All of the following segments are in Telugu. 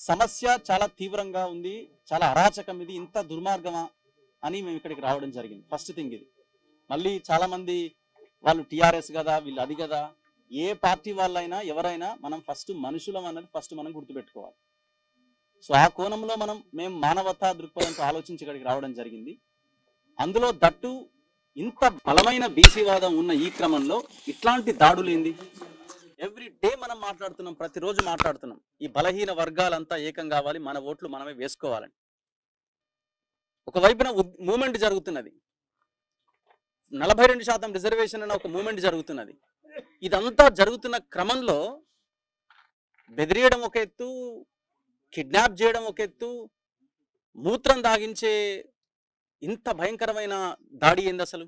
సమస్య చాలా తీవ్రంగా ఉంది, చాలా అరాచకం, ఇది ఇంత దుర్మార్గమా అని మేము ఇక్కడికి రావడం జరిగింది. ఫస్ట్ థింగ్ ఇది. మళ్ళీ చాలా మంది వాళ్ళు టీఆర్ఎస్ కదా, వీళ్ళు అది కదా, ఏ పార్టీ వాళ్ళైనా ఎవరైనా మనం ఫస్ట్ మనుషులం అన్నది ఫస్ట్ మనం గుర్తుపెట్టుకోవాలి. సో ఆ కోణంలో మేము మానవతా దృక్పథంతో ఆలోచించి ఇక్కడికి రావడం జరిగింది. అందులో దట్టు ఇంత బలమైన బీసీవాదం ఉన్న ఈ క్రమంలో ఇట్లాంటి దాడులు ఏంది? ఎవ్రీ డే మనం మాట్లాడుతున్నాం, ప్రతిరోజు మాట్లాడుతున్నాం. ఈ బలహీన వర్గాలంతా ఏకం కావాలి, మన ఓట్లు మనమే వేసుకోవాలని. ఒకవైపున మూమెంట్ జరుగుతున్నది, 42% రిజర్వేషన్ అనే ఒక మూమెంట్ జరుగుతున్నది. ఇదంతా జరుగుతున్న క్రమంలో బెదిరియడం ఒక ఎత్తు, కిడ్నాప్ చేయడం ఒక ఎత్తు, మూత్రం దాగించే ఇంత భయంకరమైన దాడి ఏంది అసలు?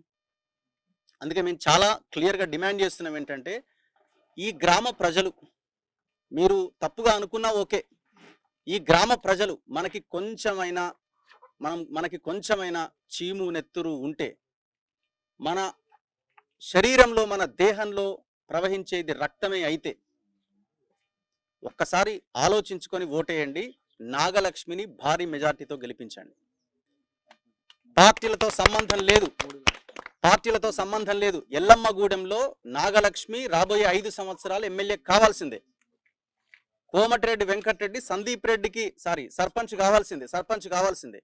అందుకే మేము చాలా క్లియర్గా డిమాండ్ చేస్తున్నాం ఏంటంటే, ఈ గ్రామ ప్రజలు, మీరు తప్పుగా అనుకున్నా ఓకే, ఈ గ్రామ ప్రజలు మనకి కొంచెమైనా చీము నెత్తురు ఉంటే, మన శరీరంలో మన దేహంలో ప్రవహించేది రక్తమే అయితే ఒక్కసారి ఆలోచించుకొని ఓటేయండి. నాగలక్ష్మిని భారీ మెజార్టీతో గెలిపించండి. పార్టీలతో సంబంధం లేదు. ఎల్లమ్మగూడెంలో నాగలక్ష్మి రాబోయే 5 సంవత్సరాలు ఎమ్మెల్యే కావాల్సిందే. కోమటిరెడ్డి వెంకటరెడ్డి సందీప్ రెడ్డికి సర్పంచ్ కావాల్సిందే.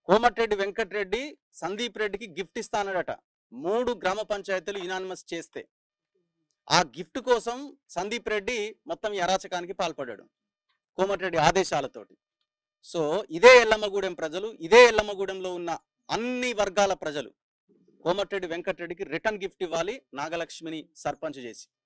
కోమటిరెడ్డి వెంకటరెడ్డి సందీప్ రెడ్డికి గిఫ్ట్ ఇస్తానడట 3 గ్రామ పంచాయతీలు యునానిమస్ చేస్తే. ఆ గిఫ్ట్ కోసం సందీప్ రెడ్డి మొత్తం ఈ అరాచకానికి పాల్పడ్డాడు కోమటిరెడ్డి ఆదేశాలతోటి. సో ఇదే ఎల్లమ్మగూడెం ప్రజలు, ఇదే ఎల్లమ్మగూడెంలో ఉన్న అన్ని వర్గాల ప్రజలు కోమటిరెడ్డి వెంకటరెడ్డికి రిటర్న్ గిఫ్ట్ ఇవ్వాలి, నాగలక్ష్మిని సర్పంచ్ చేసి.